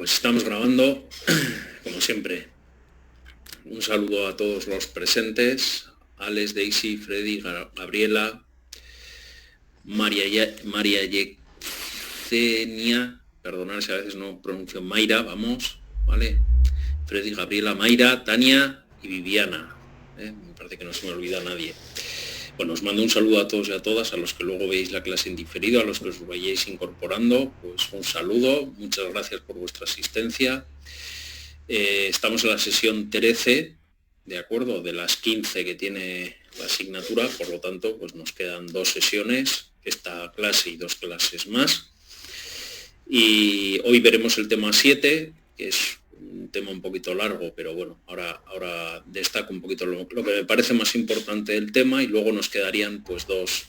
Pues estamos grabando, como siempre. Un saludo a todos los presentes, Alex, Daisy, Freddy, Gabriela, María Yecenia, perdonad si a veces no pronuncio, Mayra, vamos, ¿vale? Freddy, Gabriela, Mayra, Tania y Viviana. Me parece que no se me olvida nadie. Bueno, os mando un saludo a todos y a todas, a los que luego veis la clase en diferido, a los que os vayáis incorporando, pues un saludo, muchas gracias por vuestra asistencia. Estamos en la sesión 13, ¿de acuerdo? De las 15 que tiene la asignatura, por lo tanto, pues nos quedan 2 sesiones, esta clase y 2 clases más. Y hoy veremos el tema 7, que es un tema un poquito largo, pero bueno, ahora destaco un poquito lo que me parece más importante del tema, y luego nos quedarían pues 2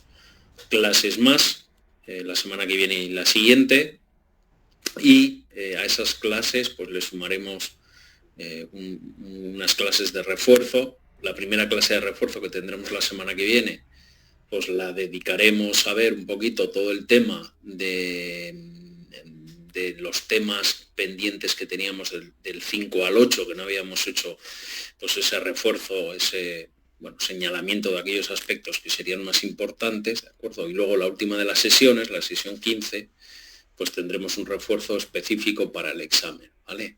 clases más, la semana que viene y la siguiente, y a esas clases pues le sumaremos unas clases de refuerzo. La primera clase de refuerzo que tendremos la semana que viene, pues la dedicaremos a ver un poquito todo el tema de los temas pendientes que teníamos del 5 al 8, que no habíamos hecho pues ese refuerzo, ese señalamiento de aquellos aspectos que serían más importantes, ¿de acuerdo? Y luego la última de las sesiones, la sesión 15, pues tendremos un refuerzo específico para el examen, ¿vale?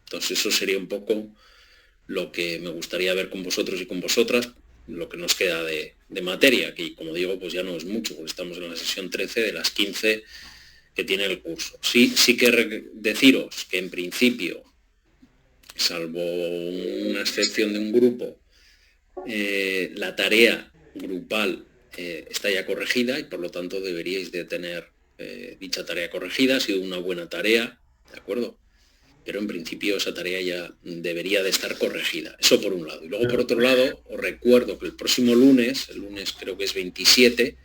Entonces eso sería un poco lo que me gustaría ver con vosotros y con vosotras, lo que nos queda de materia, que como digo, pues ya no es mucho, porque estamos en la sesión 13 de las 15 que tiene el curso. Sí que deciros que en principio, salvo una excepción de un grupo, la tarea grupal está ya corregida y por lo tanto deberíais de tener dicha tarea corregida. Ha sido una buena tarea, ¿de acuerdo? Pero en principio esa tarea ya debería de estar corregida. Eso por un lado. Y luego por otro lado, os recuerdo que el próximo lunes, el lunes creo que es 27,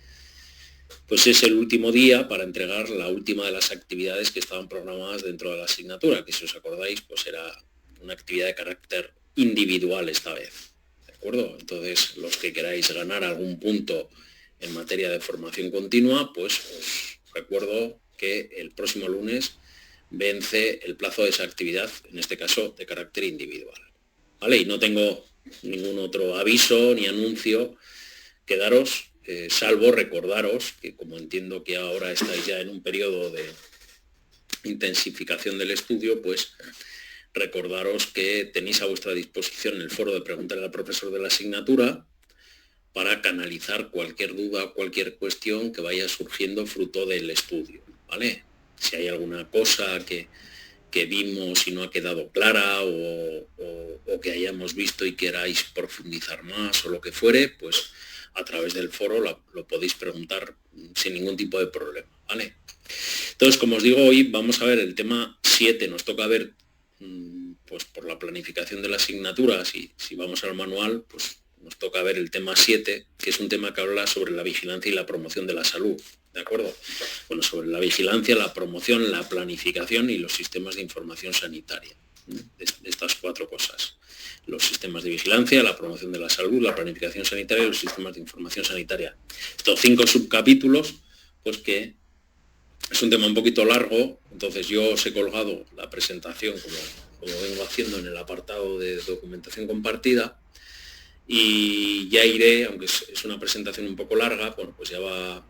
pues es el último día para entregar la última de las actividades que estaban programadas dentro de la asignatura, que si os acordáis, pues era una actividad de carácter individual esta vez, ¿de acuerdo? Entonces, los que queráis ganar algún punto en materia de formación continua, pues os recuerdo que el próximo lunes vence el plazo de esa actividad, en este caso de carácter individual, ¿vale? Y no tengo ningún otro aviso ni anuncio que daros, salvo recordaros que, como entiendo que ahora estáis ya en un periodo de intensificación del estudio, pues recordaros que tenéis a vuestra disposición el foro de preguntar al profesor de la asignatura para canalizar cualquier duda o cualquier cuestión que vaya surgiendo fruto del estudio, ¿vale? Si hay alguna cosa que vimos y no ha quedado clara o que hayamos visto y queráis profundizar más o lo que fuere, pues a través del foro lo podéis preguntar sin ningún tipo de problema, ¿vale? Entonces, como os digo, hoy vamos a ver el tema 7, nos toca ver, pues por la planificación de la asignatura, si vamos al manual, pues nos toca ver el tema 7, que es un tema que habla sobre la vigilancia y la promoción de la salud, ¿de acuerdo? Bueno, sobre la vigilancia, la promoción, la planificación y los sistemas de información sanitaria, de estas 4 cosas. Los sistemas de vigilancia, la promoción de la salud, la planificación sanitaria y los sistemas de información sanitaria. Estos 5 subcapítulos, pues que es un tema un poquito largo, entonces yo os he colgado la presentación como vengo haciendo en el apartado de documentación compartida, y ya iré, aunque es una presentación un poco larga, bueno, pues ya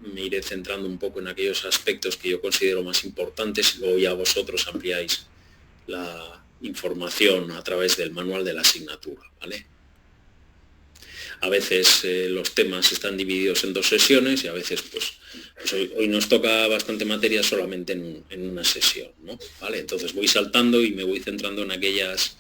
me iré centrando un poco en aquellos aspectos que yo considero más importantes y luego ya vosotros ampliáis la información a través del manual de la asignatura, ¿vale? A veces los temas están divididos en 2 sesiones y a veces pues hoy nos toca bastante materia solamente en una sesión, ¿no? ¿Vale? Entonces voy saltando y me voy centrando en aquellas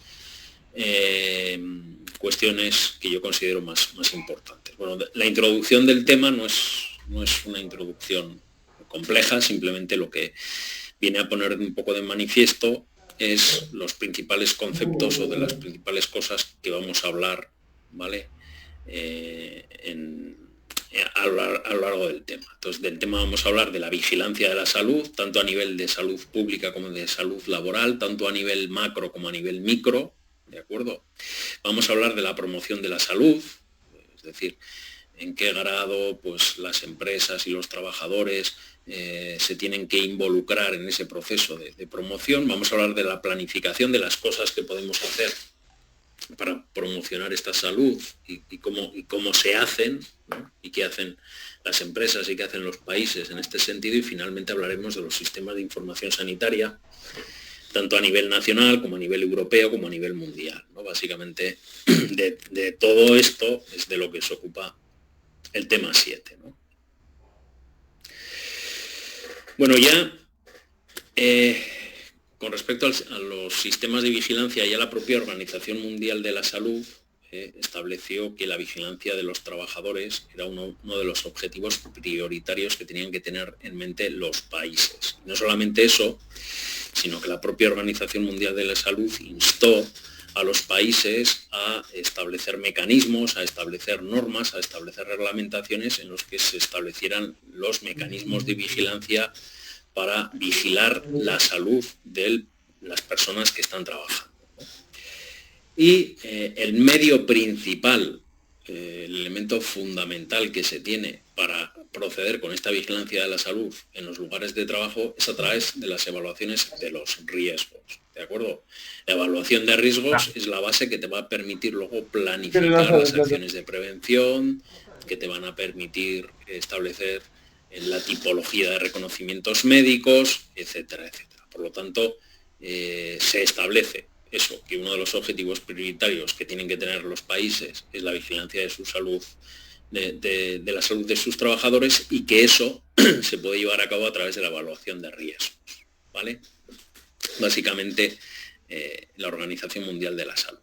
cuestiones que yo considero más importantes. Bueno, la introducción del tema no es una introducción compleja, simplemente lo que viene a poner un poco de manifiesto es los principales conceptos o de las principales cosas que vamos a hablar, ¿vale? A lo largo del tema. Entonces, del tema vamos a hablar de la vigilancia de la salud, tanto a nivel de salud pública como de salud laboral, tanto a nivel macro como a nivel micro, ¿de acuerdo? Vamos a hablar de la promoción de la salud, es decir, en qué grado pues, las empresas y los trabajadores se tienen que involucrar en ese proceso de promoción. Vamos a hablar de la planificación de las cosas que podemos hacer para promocionar esta salud y cómo se hacen, ¿no? Y qué hacen las empresas y qué hacen los países en este sentido. Y finalmente hablaremos de los sistemas de información sanitaria, tanto a nivel nacional como a nivel europeo como a nivel mundial, ¿no? Básicamente de todo esto es de lo que se ocupa el tema 7, ¿no? Bueno, ya con respecto a los sistemas de vigilancia, ya la propia Organización Mundial de la Salud estableció que la vigilancia de los trabajadores era uno de los objetivos prioritarios que tenían que tener en mente los países. No solamente eso, sino que la propia Organización Mundial de la Salud instó a los países a establecer mecanismos, a establecer normas, a establecer reglamentaciones en los que se establecieran los mecanismos de vigilancia para vigilar la salud de las personas que están trabajando. Y el medio principal, el elemento fundamental que se tiene para proceder con esta vigilancia de la salud en los lugares de trabajo es a través de las evaluaciones de los riesgos, ¿de acuerdo? La evaluación de riesgos es la base que te va a permitir luego planificar las acciones de prevención, que te van a permitir establecer la tipología de reconocimientos médicos, etcétera, etcétera. Por lo tanto, se establece eso, que uno de los objetivos prioritarios que tienen que tener los países es la vigilancia de su salud, de la salud de sus trabajadores, y que eso se puede llevar a cabo a través de la evaluación de riesgos, ¿vale? Básicamente, la Organización Mundial de la Salud.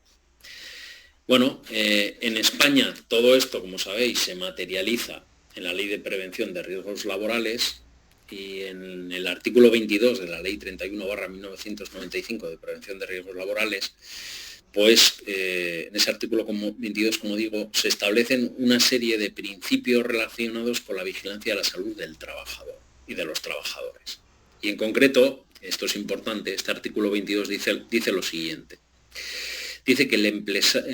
Bueno, en España todo esto, como sabéis, se materializa en la Ley de Prevención de Riesgos Laborales y en el artículo 22 de la Ley 31/1995 de Prevención de Riesgos Laborales, pues en ese artículo 22, como digo, se establecen una serie de principios relacionados con la vigilancia de la salud del trabajador y de los trabajadores. Y en concreto, esto es importante, este artículo 22 dice lo siguiente. Dice que el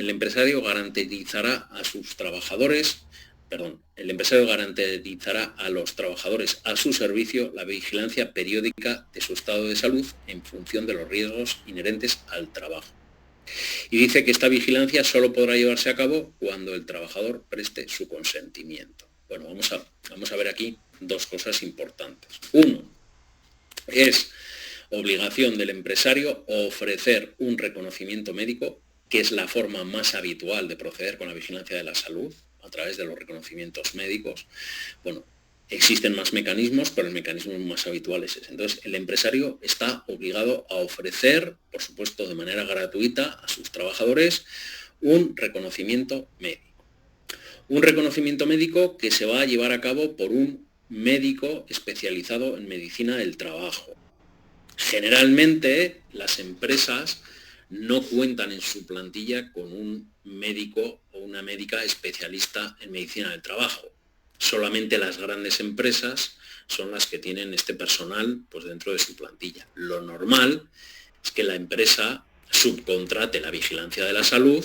empresario garantizará a los trabajadores a su servicio la vigilancia periódica de su estado de salud en función de los riesgos inherentes al trabajo. Y dice que esta vigilancia solo podrá llevarse a cabo cuando el trabajador preste su consentimiento. Bueno, vamos a ver aquí dos cosas importantes. Uno, es obligación del empresario ofrecer un reconocimiento médico, que es la forma más habitual de proceder con la vigilancia de la salud, a través de los reconocimientos médicos. Bueno, existen más mecanismos, pero el mecanismo más habitual es ese. Entonces, el empresario está obligado a ofrecer, por supuesto, de manera gratuita a sus trabajadores, un reconocimiento médico. Un reconocimiento médico que se va a llevar a cabo por un médico especializado en medicina del trabajo. Generalmente, las empresas no cuentan en su plantilla con un médico o una médica especialista en medicina del trabajo. Solamente las grandes empresas son las que tienen este personal pues, dentro de su plantilla. Lo normal es que la empresa subcontrate la vigilancia de la salud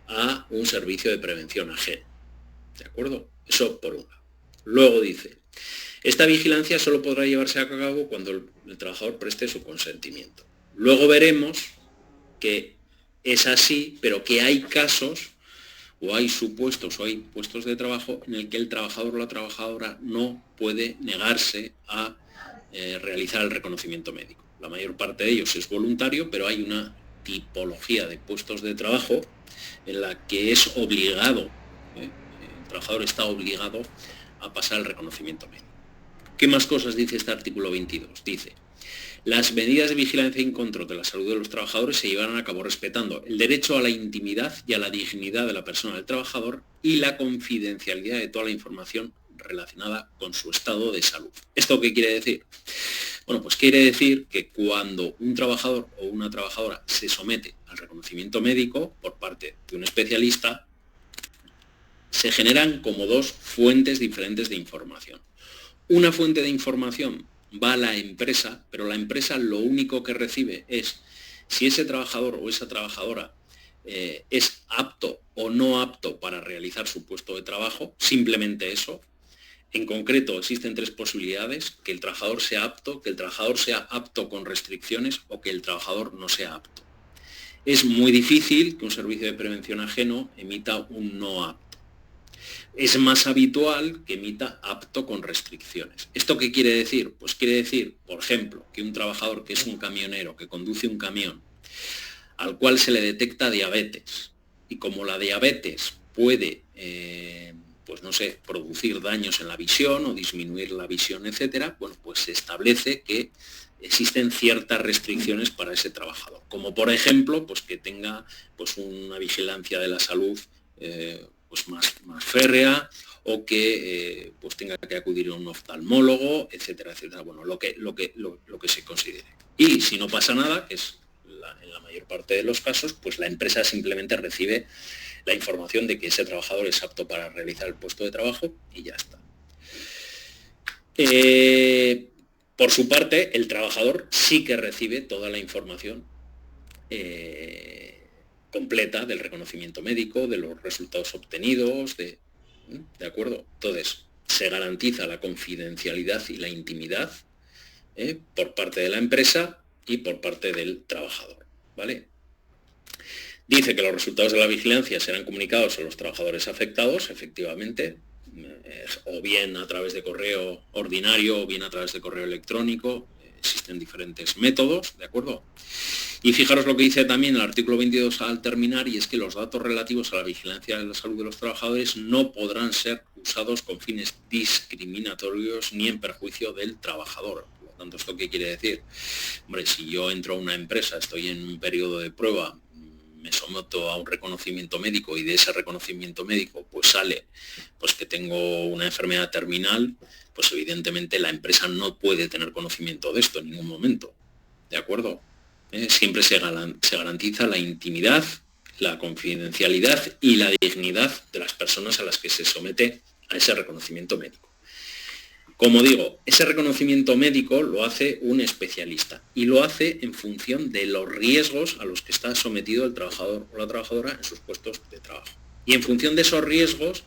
a un servicio de prevención ajeno. ¿De acuerdo? Eso por una. Luego dice, esta vigilancia solo podrá llevarse a cabo cuando el trabajador preste su consentimiento. Luego veremos que es así, pero que hay casos o hay supuestos o hay puestos de trabajo en el que el trabajador o la trabajadora no puede negarse a realizar el reconocimiento médico. La mayor parte de ellos es voluntario, pero hay una tipología de puestos de trabajo en la que es obligado, el trabajador está obligado a pasar el reconocimiento médico. ¿Qué más cosas dice este artículo 22? Dice, las medidas de vigilancia y control de la salud de los trabajadores se llevarán a cabo respetando el derecho a la intimidad y a la dignidad de la persona del trabajador y la confidencialidad de toda la información relacionada con su estado de salud. ¿Esto qué quiere decir? Bueno, pues quiere decir que cuando un trabajador o una trabajadora se somete al reconocimiento médico por parte de un especialista, se generan como dos fuentes diferentes de información. Una fuente de información va a la empresa, pero la empresa lo único que recibe es si ese trabajador o esa trabajadora es apto o no apto para realizar su puesto de trabajo, simplemente eso. En concreto, existen tres posibilidades: que el trabajador sea apto, que el trabajador sea apto con restricciones o que el trabajador no sea apto. Es muy difícil que un servicio de prevención ajeno emita un no apto. Es más habitual que emita apto con restricciones. ¿Esto qué quiere decir? Pues quiere decir, por ejemplo, que un trabajador que es un camionero, que conduce un camión, al cual se le detecta diabetes, y como la diabetes puede, pues no sé, producir daños en la visión o disminuir la visión, etcétera, bueno, pues se establece que existen ciertas restricciones para ese trabajador, como por ejemplo, pues que tenga pues una vigilancia de la salud pues más férrea, o que pues tenga que acudir a un oftalmólogo, etcétera, etcétera. Bueno, lo que se considere. Y si no pasa nada, que es en la mayor parte de los casos, pues la empresa simplemente recibe la información de que ese trabajador es apto para realizar el puesto de trabajo y ya está. Por su parte, el trabajador sí que recibe toda la información completa del reconocimiento médico, de los resultados obtenidos, ¿de acuerdo? Entonces, se garantiza la confidencialidad y la intimidad por parte de la empresa y por parte del trabajador, ¿vale? Dice que los resultados de la vigilancia serán comunicados a los trabajadores afectados, efectivamente, o bien a través de correo ordinario o bien a través de correo electrónico. Existen diferentes métodos, ¿de acuerdo? Y fijaros lo que dice también el artículo 22 al terminar, y es que los datos relativos a la vigilancia de la salud de los trabajadores no podrán ser usados con fines discriminatorios ni en perjuicio del trabajador. Por lo tanto, ¿esto qué quiere decir? Hombre, si yo entro a una empresa, estoy en un periodo de prueba, me someto a un reconocimiento médico y de ese reconocimiento médico pues sale pues que tengo una enfermedad terminal, pues evidentemente la empresa no puede tener conocimiento de esto en ningún momento, ¿de acuerdo? Siempre se garantiza la intimidad, la confidencialidad y la dignidad de las personas a las que se somete a ese reconocimiento médico. Como digo, ese reconocimiento médico lo hace un especialista y lo hace en función de los riesgos a los que está sometido el trabajador o la trabajadora en sus puestos de trabajo. Y en función de esos riesgos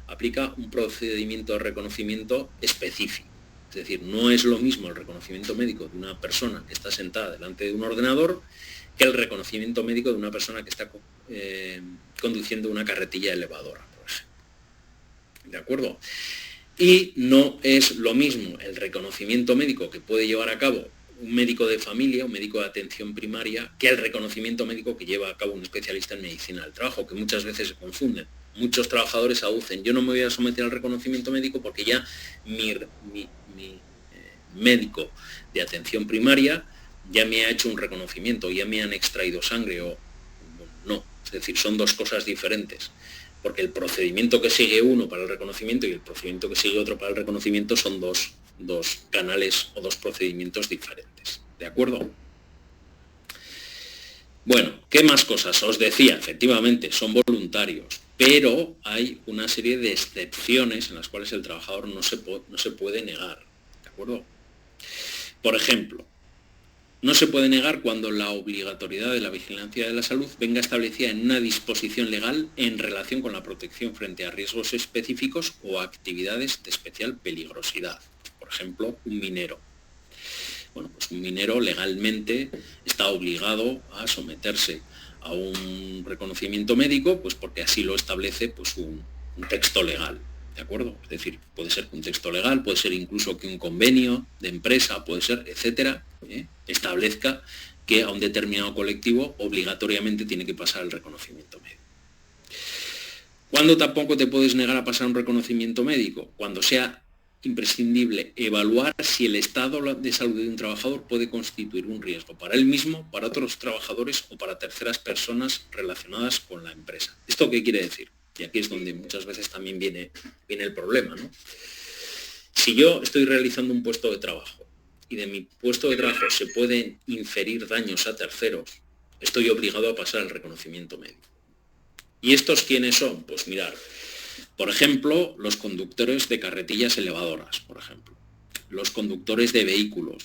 aplica un procedimiento de reconocimiento específico. Es decir, no es lo mismo el reconocimiento médico de una persona que está sentada delante de un ordenador que el reconocimiento médico de una persona que está conduciendo una carretilla elevadora, por ejemplo. ¿De acuerdo? Y no es lo mismo el reconocimiento médico que puede llevar a cabo un médico de familia, un médico de atención primaria, que el reconocimiento médico que lleva a cabo un especialista en medicina del trabajo, que muchas veces se confunden. Muchos trabajadores aducen: yo no me voy a someter al reconocimiento médico porque ya mi médico de atención primaria ya me ha hecho un reconocimiento, ya me han extraído sangre, o no. Es decir, son dos cosas diferentes, porque el procedimiento que sigue uno para el reconocimiento y el procedimiento que sigue otro para el reconocimiento son dos canales o dos procedimientos diferentes. ¿De acuerdo? Bueno, ¿qué más cosas? Os decía, efectivamente, son voluntarios, pero hay una serie de excepciones en las cuales el trabajador no se puede negar. ¿De acuerdo? Por ejemplo, no se puede negar cuando la obligatoriedad de la vigilancia de la salud venga establecida en una disposición legal en relación con la protección frente a riesgos específicos o actividades de especial peligrosidad. Por ejemplo, un minero. Bueno, pues un minero legalmente está obligado a someterse a un reconocimiento médico, pues porque así lo establece pues un texto legal. ¿De acuerdo? Es decir, puede ser un texto legal, puede ser incluso que un convenio de empresa, puede ser, etcétera, establezca que a un determinado colectivo obligatoriamente tiene que pasar el reconocimiento médico. ¿Cuándo tampoco te puedes negar a pasar un reconocimiento médico? Cuando sea imprescindible evaluar si el estado de salud de un trabajador puede constituir un riesgo para él mismo, para otros trabajadores o para terceras personas relacionadas con la empresa. ¿Esto qué quiere decir? Y aquí es donde muchas veces también viene el problema, ¿no? Si yo estoy realizando un puesto de trabajo y de mi puesto de trabajo se pueden inferir daños a terceros, estoy obligado a pasar el reconocimiento médico. ¿Y estos quiénes son? Pues mirar, por ejemplo, los conductores de carretillas elevadoras, por ejemplo, los conductores de vehículos,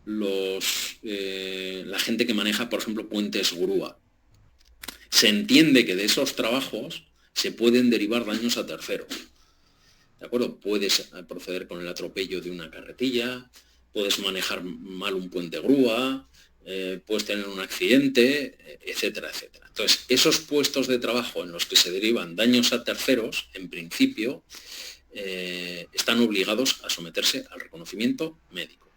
la gente que maneja, por ejemplo, puentes grúa. se entiende que de esos trabajos se pueden derivar daños a terceros. ¿De acuerdo? Puedes proceder con el atropello de una carretilla, puedes manejar mal un puente grúa, puedes tener un accidente, etcétera, etcétera. Entonces, esos puestos de trabajo en los que se derivan daños a terceros, en principio, están obligados a someterse al reconocimiento médico.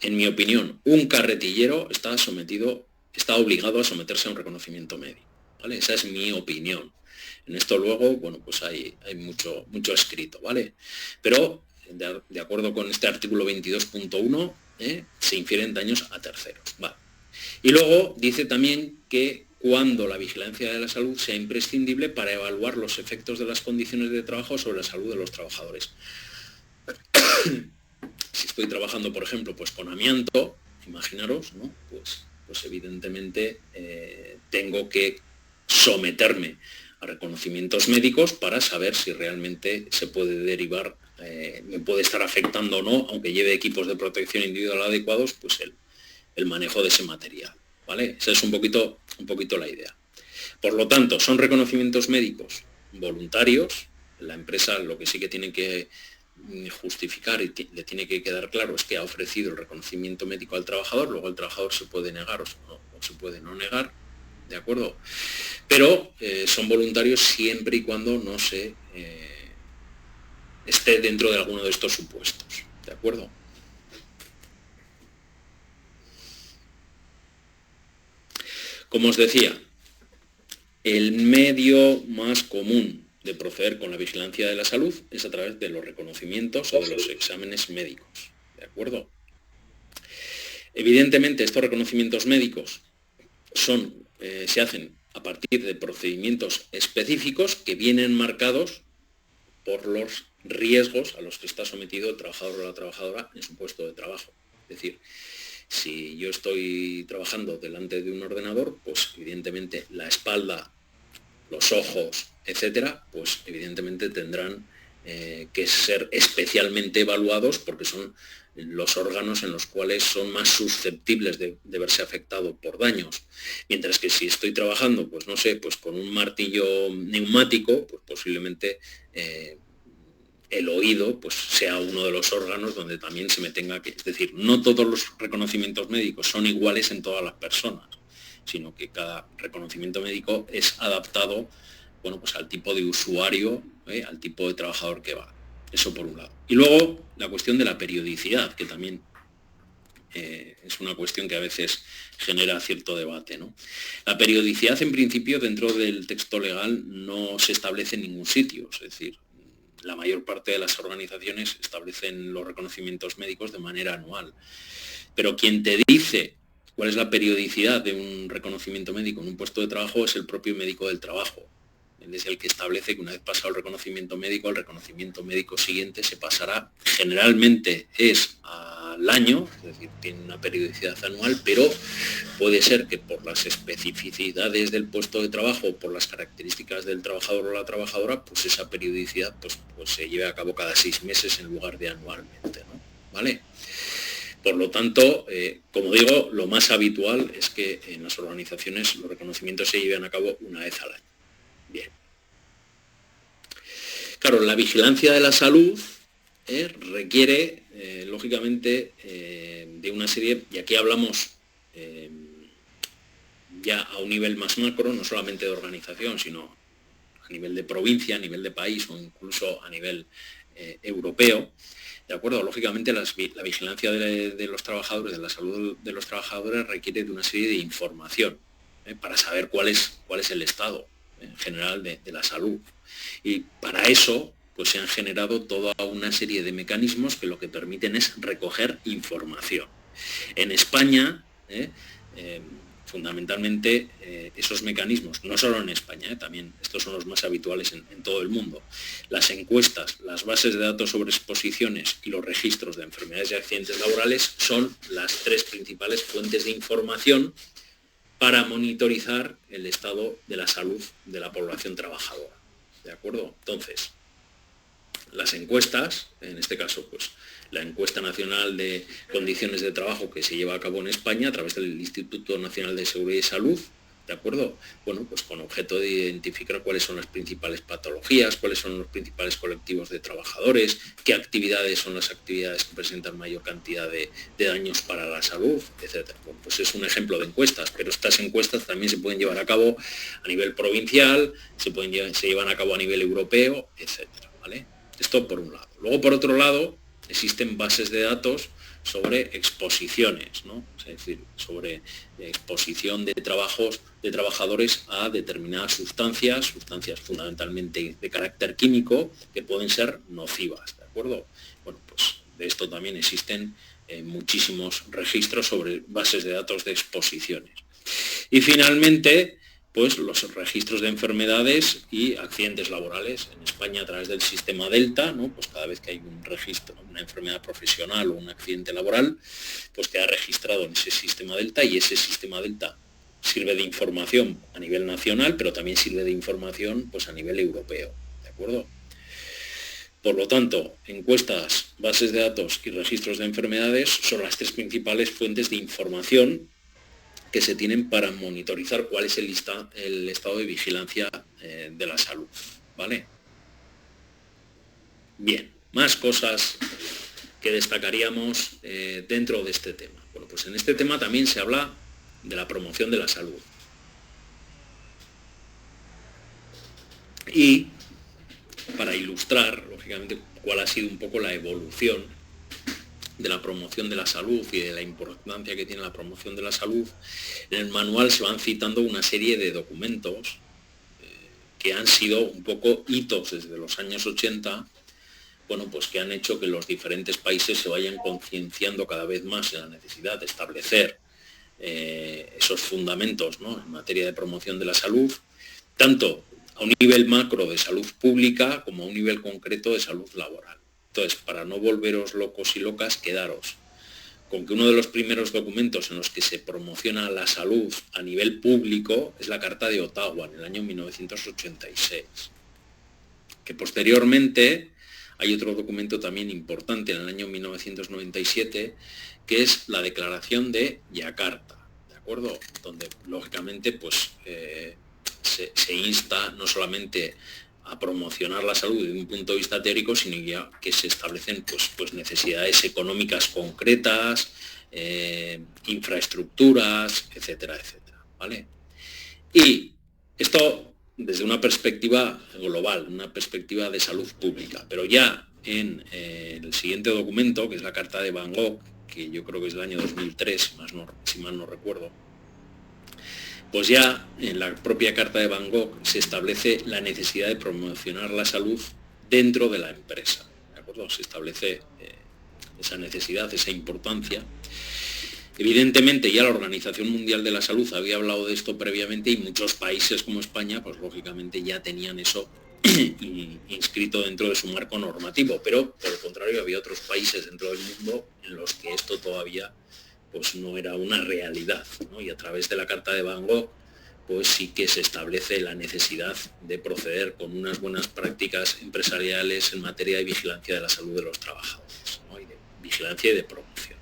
En mi opinión, un carretillero está obligado a someterse a un reconocimiento médico, ¿vale? Esa es mi opinión. En esto luego, bueno, pues hay mucho escrito, ¿vale? Pero, de acuerdo con este artículo 22.1, se infieren daños a terceros, ¿vale? Y luego dice también que cuando la vigilancia de la salud sea imprescindible para evaluar los efectos de las condiciones de trabajo sobre la salud de los trabajadores. Si estoy trabajando, por ejemplo, pues con amianto, imaginaros, ¿no? Pues evidentemente tengo que someterme a reconocimientos médicos para saber si realmente se puede derivar, me puede estar afectando o no, aunque lleve equipos de protección individual adecuados, pues el manejo de ese material, ¿vale? Esa es un poquito la idea. Por lo tanto, son reconocimientos médicos voluntarios. La empresa lo que sí que tiene que justificar y le tiene que quedar claro es que ha ofrecido el reconocimiento médico al trabajador, luego el trabajador se puede negar o se puede no negar, ¿de acuerdo? Pero son voluntarios siempre y cuando no se esté dentro de alguno de estos supuestos, ¿de acuerdo? Como os decía, el medio más común de proceder con la vigilancia de la salud es a través de los reconocimientos o de los exámenes médicos, ¿de acuerdo? Evidentemente, estos reconocimientos médicos se hacen a partir de procedimientos específicos que vienen marcados por los riesgos a los que está sometido el trabajador o la trabajadora en su puesto de trabajo. Es decir, si yo estoy trabajando delante de un ordenador, pues evidentemente la espalda, los ojos, etcétera, pues evidentemente tendrán que ser especialmente evaluados porque son los órganos en los cuales son más susceptibles de verse afectados por daños. Mientras que si estoy trabajando, pues no sé, pues con un martillo neumático, pues posiblemente el oído pues sea uno de los órganos donde también se me tenga que... Es decir, no todos los reconocimientos médicos son iguales en todas las personas, sino que cada reconocimiento médico es adaptado, bueno, pues al tipo de usuario, al tipo de trabajador que va. Eso por un lado. Y luego la cuestión de la periodicidad, que también es una cuestión que a veces genera cierto debate, ¿no? La periodicidad, en principio, dentro del texto legal no se establece en ningún sitio. Es decir, la mayor parte de las organizaciones establecen los reconocimientos médicos de manera anual. Pero quien te dice cuál es la periodicidad de un reconocimiento médico en un puesto de trabajo es el propio médico del trabajo. Él es el que establece que una vez pasado el reconocimiento médico siguiente se pasará, generalmente es al año, es decir, tiene una periodicidad anual, pero puede ser que por las especificidades del puesto de trabajo, por las características del trabajador o la trabajadora, pues esa periodicidad pues se lleve a cabo cada 6 meses en lugar de anualmente, ¿no? ¿Vale? Por lo tanto, como digo, lo más habitual es que en las organizaciones los reconocimientos se lleven a cabo una vez al año. Bien. Claro, la vigilancia de la salud requiere, lógicamente, de una serie, y aquí hablamos ya a un nivel más macro, no solamente de organización, sino a nivel de provincia, a nivel de país o incluso a nivel europeo. De acuerdo, lógicamente la vigilancia de los trabajadores, de la salud de los trabajadores requiere de una serie de información para saber cuál es el estado en general de la salud. Y para eso pues se han generado toda una serie de mecanismos que lo que permiten es recoger información. En España, fundamentalmente, esos mecanismos, no solo en España, también estos son los más habituales en todo el mundo, las encuestas, las bases de datos sobre exposiciones y los registros de enfermedades y accidentes laborales son las 3 principales fuentes de información para monitorizar el estado de la salud de la población trabajadora. ¿De acuerdo? Entonces, las encuestas, en este caso, pues la encuesta nacional de condiciones de trabajo que se lleva a cabo en España a través del Instituto Nacional de Seguridad y Salud, ¿De acuerdo? Bueno, pues con objeto de identificar cuáles son las principales patologías, cuáles son los principales colectivos de trabajadores, qué actividades son las actividades que presentan mayor cantidad de daños para la salud, etcétera. Bueno, pues es un ejemplo de encuestas, pero estas encuestas también se pueden llevar a cabo a nivel provincial, se llevan a cabo a nivel europeo, etcétera, ¿vale? Esto por un lado. Luego, por otro lado, existen bases de datos sobre exposiciones, ¿no? Es decir, sobre exposición de trabajadores a determinadas sustancias fundamentalmente de carácter químico, que pueden ser nocivas, ¿de acuerdo? Bueno, pues de esto también existen muchísimos registros sobre bases de datos de exposiciones. Y finalmente, pues los registros de enfermedades y accidentes laborales. En España, a través del sistema Delta, ¿no? Pues cada vez que hay un registro, una enfermedad profesional o un accidente laboral, pues queda registrado en ese sistema Delta, y ese sistema Delta sirve de información a nivel nacional, pero también sirve de información pues a nivel europeo, ¿de acuerdo? Por lo tanto, encuestas, bases de datos y registros de enfermedades son las tres principales fuentes de información que se tienen para monitorizar cuál es el estado de vigilancia de la salud, ¿vale? Bien, más cosas que destacaríamos dentro de este tema. Bueno, pues en este tema también se habla de la promoción de la salud. Y para ilustrar, lógicamente, cuál ha sido un poco la evolución de la promoción de la salud y de la importancia que tiene la promoción de la salud, en el manual se van citando una serie de documentos que han sido un poco hitos desde los años 80, bueno, pues que han hecho que los diferentes países se vayan concienciando cada vez más en la necesidad de establecer esos fundamentos, ¿no?, en materia de promoción de la salud, tanto a un nivel macro de salud pública como a un nivel concreto de salud laboral. Entonces, para no volveros locos y locas, quedaros con que uno de los primeros documentos en los que se promociona la salud a nivel público es la Carta de Ottawa, en el año 1986. Que posteriormente hay otro documento también importante en el año 1997, que es la Declaración de Yakarta, ¿de acuerdo? Donde, lógicamente, pues se insta no solamente a promocionar la salud desde un punto de vista teórico, sino ya que se establecen pues necesidades económicas concretas, infraestructuras, etcétera, etcétera, ¿vale? Y esto desde una perspectiva global, una perspectiva de salud pública, pero ya en el siguiente documento, que es la Carta de Bangkok, que yo creo que es del año 2003, si mal no recuerdo, pues ya en la propia Carta de Bangkok se establece la necesidad de promocionar la salud dentro de la empresa, ¿de acuerdo? Se establece esa necesidad, esa importancia. Evidentemente ya la Organización Mundial de la Salud había hablado de esto previamente, y muchos países como España, pues lógicamente ya tenían eso inscrito dentro de su marco normativo, pero por el contrario había otros países dentro del mundo en los que esto todavía pues no era una realidad, ¿no? Y a través de la Carta de Bangkok pues sí que se establece la necesidad de proceder con unas buenas prácticas empresariales en materia de vigilancia de la salud de los trabajadores, ¿no? Y de vigilancia y de promoción.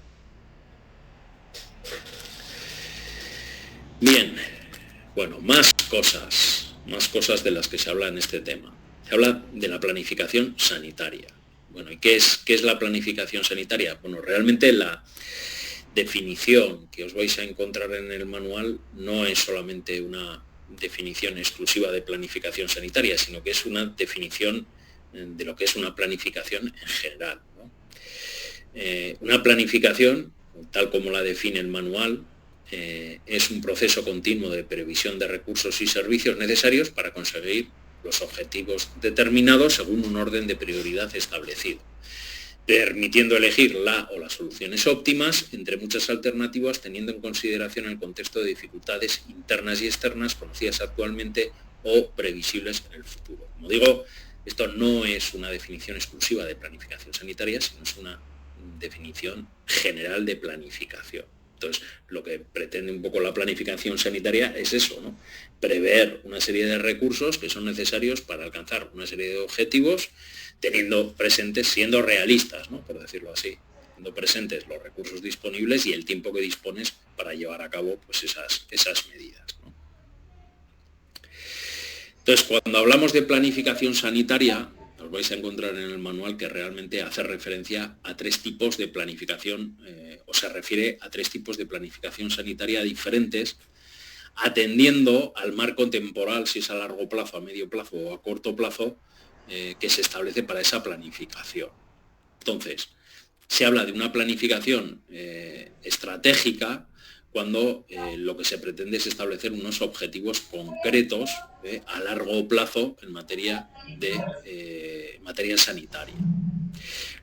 Bien, bueno, más cosas de las que se habla en este tema. Se habla de la planificación sanitaria. Bueno, ¿y qué es la planificación sanitaria? Bueno, realmente la definición que os vais a encontrar en el manual no es solamente una definición exclusiva de planificación sanitaria, sino que es una definición de lo que es una planificación en general, ¿no? Una planificación, tal como la define el manual, es un proceso continuo de previsión de recursos y servicios necesarios para conseguir los objetivos determinados según un orden de prioridad establecido, permitiendo elegir la o las soluciones óptimas entre muchas alternativas, teniendo en consideración el contexto de dificultades internas y externas conocidas actualmente o previsibles en el futuro. Como digo, esto no es una definición exclusiva de planificación sanitaria, sino es una definición general de planificación. Entonces, lo que pretende un poco la planificación sanitaria es eso, ¿no? Prever una serie de recursos que son necesarios para alcanzar una serie de objetivos, teniendo presentes, siendo realistas, ¿no?, por decirlo así, teniendo presentes los recursos disponibles y el tiempo que dispones para llevar a cabo pues esas medidas, ¿no? Entonces, cuando hablamos de planificación sanitaria, os vais a encontrar en el manual que realmente hace referencia a 3 tipos de planificación, o se refiere a 3 tipos de planificación sanitaria diferentes, atendiendo al marco temporal, si es a largo plazo, a medio plazo o a corto plazo, que se establece para esa planificación. Entonces, se habla de una planificación estratégica cuando lo que se pretende es establecer unos objetivos concretos a largo plazo en materia sanitaria.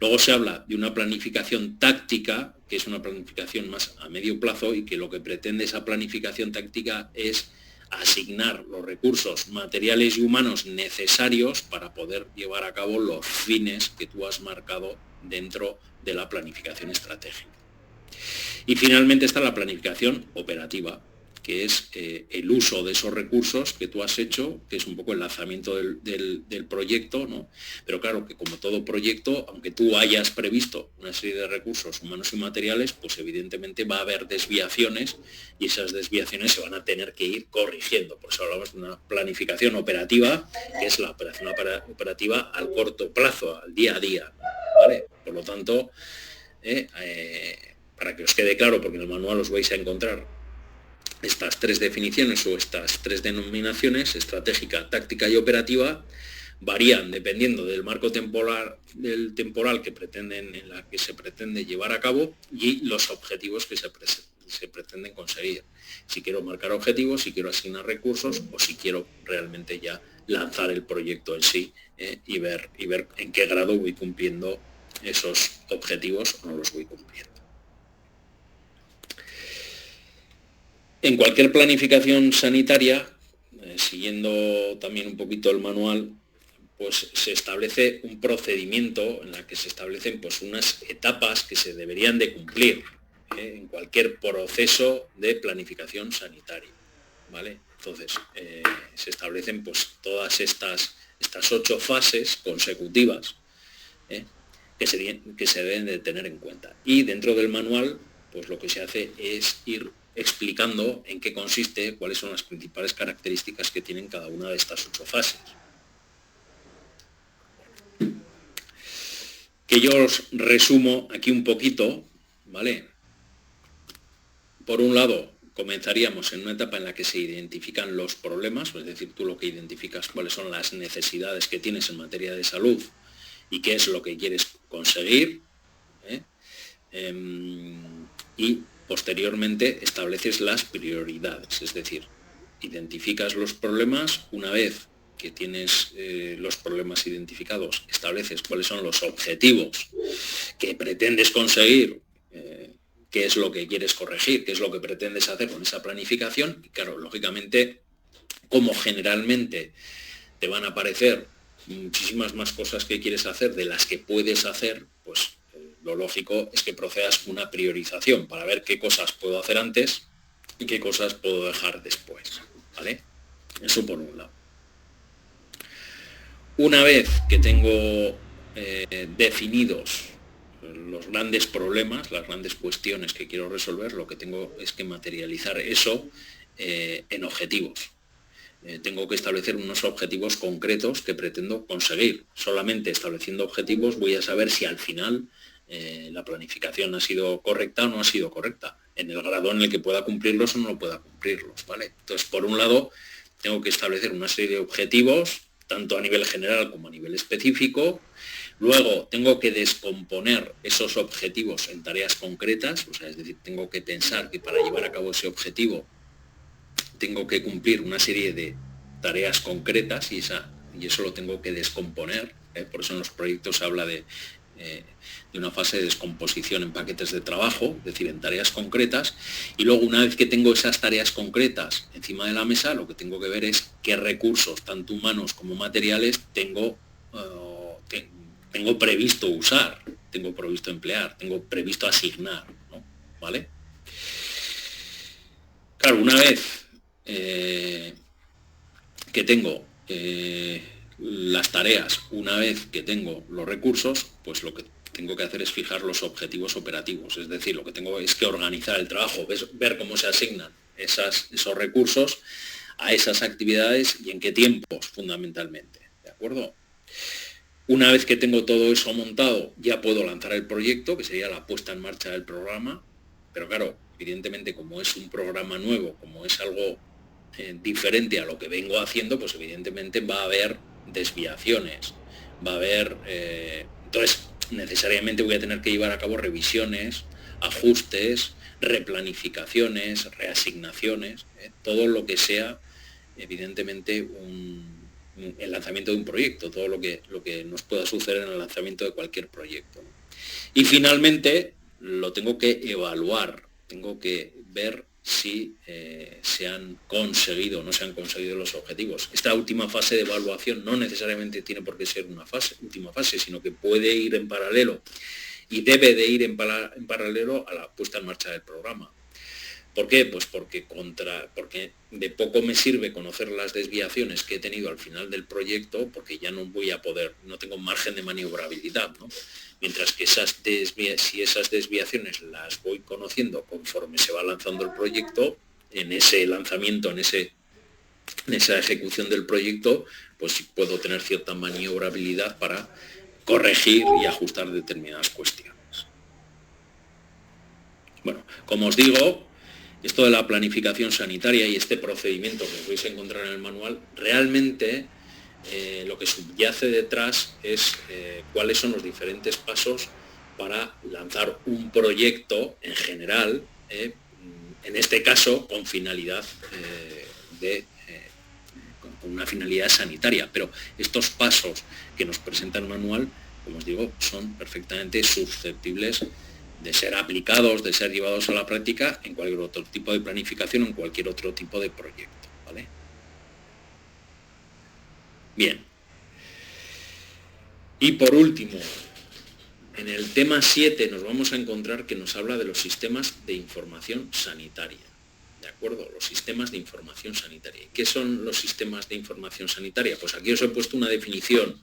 Luego se habla de una planificación táctica, que es una planificación más a medio plazo y que lo que pretende esa planificación táctica es asignar los recursos materiales y humanos necesarios para poder llevar a cabo los fines que tú has marcado dentro de la planificación estratégica. Y finalmente está la planificación operativa, que es el uso de esos recursos que tú has hecho, que es un poco el lanzamiento del proyecto, ¿no? Pero claro que como todo proyecto, aunque tú hayas previsto una serie de recursos humanos y materiales, pues evidentemente va a haber desviaciones y esas desviaciones se van a tener que ir corrigiendo. Por eso hablamos de una planificación operativa, que es la operación operativa al corto plazo, al día a día, ¿vale? Por lo tanto, para que os quede claro, porque en el manual os vais a encontrar estas 3 definiciones o estas 3 denominaciones, estratégica, táctica y operativa, varían dependiendo del marco temporal en la que se pretende llevar a cabo y los objetivos que se pretenden conseguir. Si quiero marcar objetivos, si quiero asignar recursos o si quiero realmente ya lanzar el proyecto en sí y ver en qué grado voy cumpliendo esos objetivos o no los voy cumpliendo. En cualquier planificación sanitaria, siguiendo también un poquito el manual, pues se establece un procedimiento en el que se establecen pues unas etapas que se deberían de cumplir en cualquier proceso de planificación sanitaria, ¿vale? Entonces, se establecen pues todas estas 8 fases consecutivas que se deben de tener en cuenta. Y dentro del manual, pues lo que se hace es ir explicando en qué consiste, cuáles son las principales características que tienen cada una de estas 8 fases. Que yo os resumo aquí un poquito, ¿vale? Por un lado, comenzaríamos en una etapa en la que se identifican los problemas, es decir, tú lo que identificas cuáles son las necesidades que tienes en materia de salud y qué es lo que quieres conseguir, y posteriormente estableces las prioridades, es decir, identificas los problemas. Una vez que tienes los problemas identificados, estableces cuáles son los objetivos que pretendes conseguir, qué es lo que quieres corregir, qué es lo que pretendes hacer con esa planificación. Y claro, lógicamente, como generalmente te van a aparecer muchísimas más cosas que quieres hacer de las que puedes hacer, pues lo lógico es que procedas con una priorización para ver qué cosas puedo hacer antes y qué cosas puedo dejar después, ¿vale? Eso por un lado. Una vez que tengo definidos los grandes problemas, las grandes cuestiones que quiero resolver, lo que tengo es que materializar eso en objetivos. Tengo que establecer unos objetivos concretos que pretendo conseguir. Solamente estableciendo objetivos voy a saber si al final la planificación ha sido correcta o no ha sido correcta, en el grado en el que pueda cumplirlos o no pueda cumplirlos, ¿vale? Entonces, por un lado, tengo que establecer una serie de objetivos, tanto a nivel general como a nivel específico. Luego, tengo que descomponer esos objetivos en tareas concretas, o sea, es decir, tengo que pensar que para llevar a cabo ese objetivo tengo que cumplir una serie de tareas concretas y eso lo tengo que descomponer. Por eso en los proyectos se habla de una fase de descomposición en paquetes de trabajo, es decir, en tareas concretas, y luego una vez que tengo esas tareas concretas encima de la mesa, lo que tengo que ver es qué recursos, tanto humanos como materiales, tengo previsto usar, tengo previsto emplear, tengo previsto asignar, ¿no? ¿Vale? Claro, una vez que tengo las tareas, una vez que tengo los recursos, pues lo que tengo que hacer es fijar los objetivos operativos, es decir, lo que tengo es que organizar el trabajo, ver cómo se asignan esos recursos a esas actividades y en qué tiempos, fundamentalmente. ¿De acuerdo? Una vez que tengo todo eso montado, ya puedo lanzar el proyecto, que sería la puesta en marcha del programa, pero claro, evidentemente como es un programa nuevo, como es algo diferente a lo que vengo haciendo, pues evidentemente va a haber desviaciones, va a haber... entonces, necesariamente voy a tener que llevar a cabo revisiones, ajustes, replanificaciones, reasignaciones, todo lo que sea, evidentemente, el lanzamiento de un proyecto, todo lo que nos pueda suceder en el lanzamiento de cualquier proyecto, ¿no? Y finalmente lo tengo que evaluar, tengo que ver si se han conseguido o no se han conseguido los objetivos. Esta última fase de evaluación no necesariamente tiene por qué ser una última fase, sino que puede ir en paralelo y debe de ir en paralelo a la puesta en marcha del programa. ¿Por qué? Pues porque de poco me sirve conocer las desviaciones que he tenido al final del proyecto, porque ya no tengo margen de maniobrabilidad, ¿no? Mientras que si esas desviaciones las voy conociendo conforme se va lanzando el proyecto, en ese lanzamiento, en esa ejecución del proyecto, pues sí puedo tener cierta maniobrabilidad para corregir y ajustar determinadas cuestiones. Bueno, como os digo, esto de la planificación sanitaria y este procedimiento que os vais a encontrar en el manual, realmente lo que subyace detrás es cuáles son los diferentes pasos para lanzar un proyecto en general, en este caso con finalidad con una finalidad sanitaria. Pero estos pasos que nos presenta el manual, como os digo, son perfectamente susceptibles de ser aplicados, de ser llevados a la práctica en cualquier otro tipo de planificación o en cualquier otro tipo de proyecto, ¿vale? Bien. Y por último, en el tema 7 nos vamos a encontrar que nos habla de los sistemas de información sanitaria. ¿De acuerdo? Los sistemas de información sanitaria. ¿Qué son los sistemas de información sanitaria? Pues aquí os he puesto una definición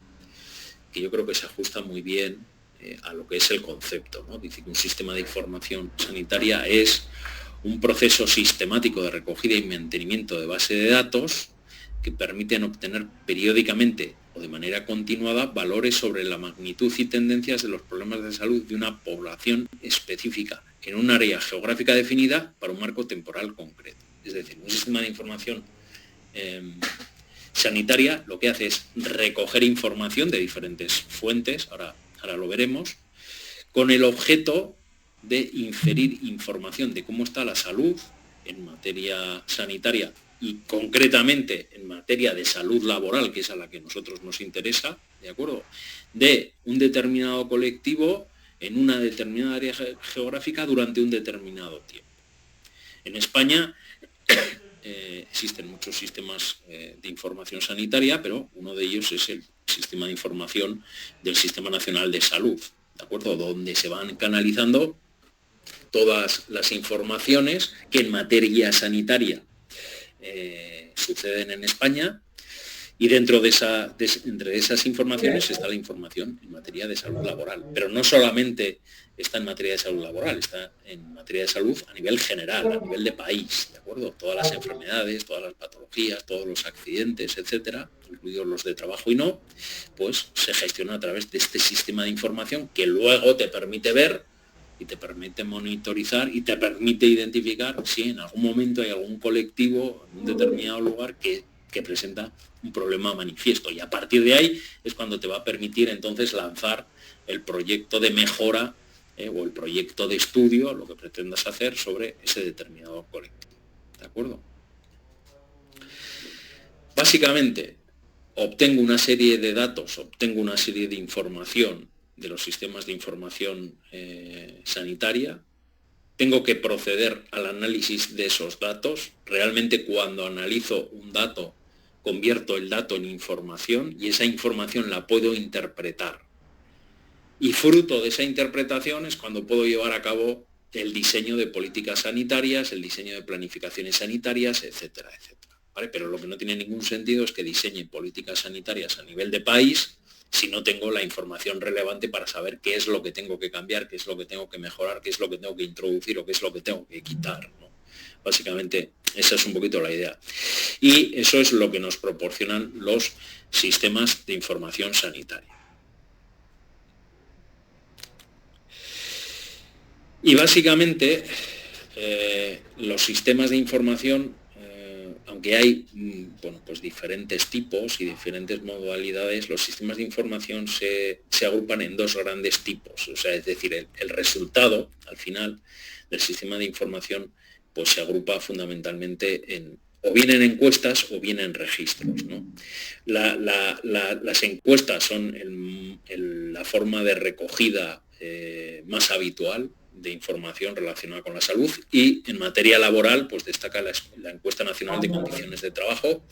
que yo creo que se ajusta muy bien a lo que es el concepto, ¿no? Dice que un sistema de información sanitaria es un proceso sistemático de recogida y mantenimiento de base de datos que permiten obtener periódicamente o de manera continuada valores sobre la magnitud y tendencias de los problemas de salud de una población específica en un área geográfica definida para un marco temporal concreto. Es decir, un sistema de información sanitaria lo que hace es recoger información de diferentes fuentes, ahora lo veremos, con el objeto de inferir información de cómo está la salud en materia sanitaria y concretamente en materia de salud laboral, que es a la que a nosotros nos interesa, ¿de acuerdo?, de un determinado colectivo en una determinada área geográfica durante un determinado tiempo. En España existen muchos sistemas de información sanitaria, pero uno de ellos es el sistema de información del Sistema Nacional de Salud, ¿de acuerdo?, donde se van canalizando todas las informaciones que en materia sanitaria suceden en España, y dentro de entre esas informaciones está la información en materia de salud laboral. Pero no solamente está en materia de salud laboral, está en materia de salud a nivel general, a nivel de país, ¿de acuerdo? Todas las enfermedades, todas las patologías, todos los accidentes, etcétera, incluidos los de trabajo y no, pues se gestiona a través de este sistema de información que luego te permite ver y te permite monitorizar y te permite identificar si en algún momento hay algún colectivo en un determinado lugar que presenta un problema manifiesto, y a partir de ahí es cuando te va a permitir entonces lanzar el proyecto de mejora o el proyecto de estudio, lo que pretendas hacer sobre ese determinado colectivo. ¿De acuerdo? Básicamente, obtengo una serie de datos, obtengo una serie de información de los sistemas de información sanitaria, tengo que proceder al análisis de esos datos. Realmente cuando analizo un dato, convierto el dato en información y esa información la puedo interpretar. Y fruto de esa interpretación es cuando puedo llevar a cabo el diseño de políticas sanitarias, el diseño de planificaciones sanitarias, etcétera, etcétera. ¿Vale? Pero lo que no tiene ningún sentido es que diseñe políticas sanitarias a nivel de país si no tengo la información relevante para saber qué es lo que tengo que cambiar, qué es lo que tengo que mejorar, qué es lo que tengo que introducir o qué es lo que tengo que quitar, ¿no? Básicamente, esa es un poquito la idea. Y eso es lo que nos proporcionan los sistemas de información sanitaria. Y básicamente, los sistemas de información, aunque hay pues diferentes tipos y diferentes modalidades, los sistemas de información se agrupan en dos grandes tipos. O sea, es decir, el resultado, al final, del sistema de información, pues se agrupa fundamentalmente o bien en encuestas o bien en registros, ¿no? Las encuestas son la forma de recogida más habitual de información relacionada con la salud, y en materia laboral pues destaca la Encuesta Nacional de Condiciones de Trabajo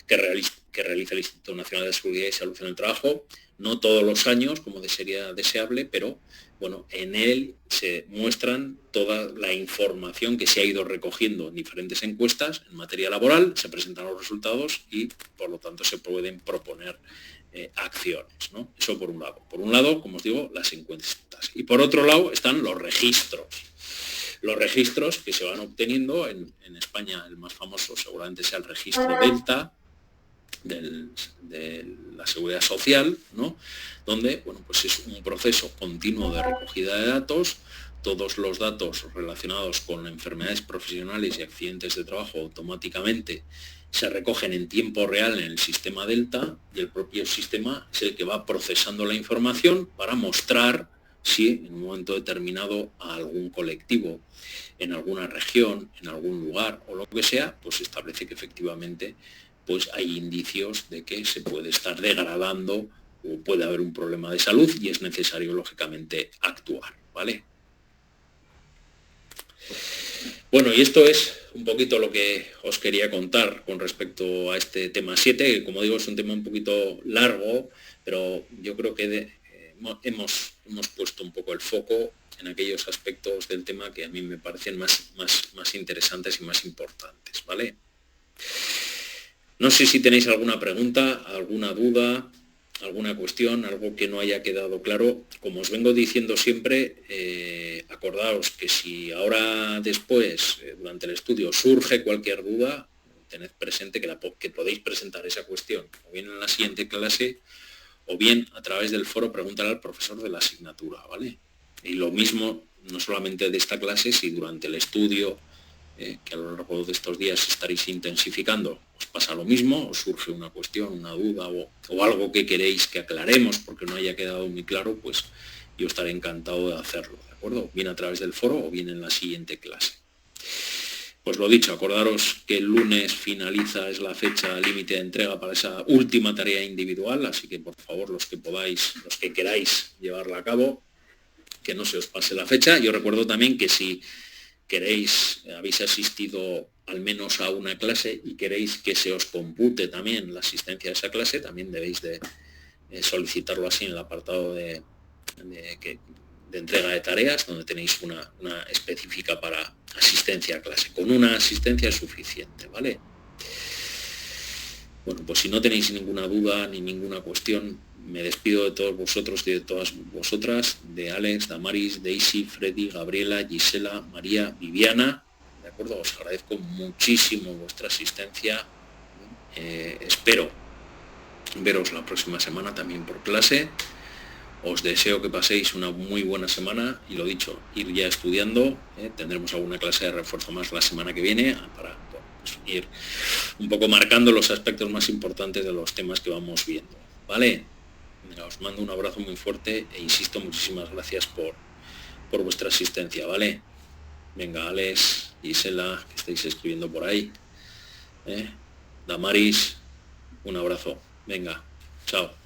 que realiza el Instituto Nacional de Seguridad y Salud en el Trabajo, no todos los años como sería deseable, pero bueno, en él se muestran toda la información que se ha ido recogiendo en diferentes encuestas en materia laboral, se presentan los resultados y por lo tanto se pueden proponer acciones, ¿no? Eso por un lado. Por un lado, como os digo, las encuestas. Y por otro lado están los registros. Los registros que se van obteniendo en España, el más famoso seguramente sea el registro Delta de la Seguridad Social, ¿no? Donde, bueno, pues es un proceso continuo de recogida de datos. Todos los datos relacionados con enfermedades profesionales y accidentes de trabajo automáticamente se recogen en tiempo real en el sistema Delta, y el propio sistema es el que va procesando la información para mostrar si en un momento determinado a algún colectivo, en alguna región, en algún lugar o lo que sea, pues establece que efectivamente pues hay indicios de que se puede estar degradando o puede haber un problema de salud y es necesario lógicamente actuar, ¿vale? Bueno, y esto es un poquito lo que os quería contar con respecto a este tema 7, que como digo es un tema un poquito largo, pero yo creo que hemos puesto un poco el foco en aquellos aspectos del tema que a mí me parecen más interesantes y más importantes, ¿vale? No sé si tenéis alguna pregunta, alguna duda, alguna cuestión, algo que no haya quedado claro. Como os vengo diciendo siempre, acordaos que si ahora después, durante el estudio, surge cualquier duda, tened presente que podéis presentar esa cuestión o bien en la siguiente clase o bien a través del foro preguntar al profesor de la asignatura, ¿vale? Y lo mismo, no solamente de esta clase, si durante el estudio, que a lo largo de estos días estaréis intensificando, os pasa lo mismo, os surge una cuestión, una duda o algo que queréis que aclaremos porque no haya quedado muy claro, pues yo estaré encantado de hacerlo, ¿de acuerdo? Bien a través del foro o bien en la siguiente clase. Pues lo dicho, acordaros que el lunes finaliza, es la fecha límite de entrega para esa última tarea individual, así que por favor los que podáis, los que queráis llevarla a cabo, que no se os pase la fecha. Yo recuerdo también que si queréis, habéis asistido al menos a una clase y queréis que se os compute también la asistencia a esa clase, también debéis de solicitarlo así en el apartado de entrega de tareas, donde tenéis una específica para asistencia a clase. Con una asistencia es suficiente, ¿vale? Bueno, pues si no tenéis ninguna duda ni ninguna cuestión, me despido de todos vosotros y de todas vosotras, de Alex, Damaris, Daisy, Freddy, Gabriela, Gisela, María, Viviana, ¿de acuerdo? Os agradezco muchísimo vuestra asistencia. Espero veros la próxima semana también por clase. Os deseo que paséis una muy buena semana y lo dicho, ir ya estudiando. Tendremos alguna clase de refuerzo más la semana que viene para pues, ir un poco marcando los aspectos más importantes de los temas que vamos viendo, ¿vale? Venga, os mando un abrazo muy fuerte e insisto, muchísimas gracias por vuestra asistencia, ¿vale? Venga, Alex, Gisela, que estáis escribiendo por ahí, Damaris, un abrazo. Venga, chao.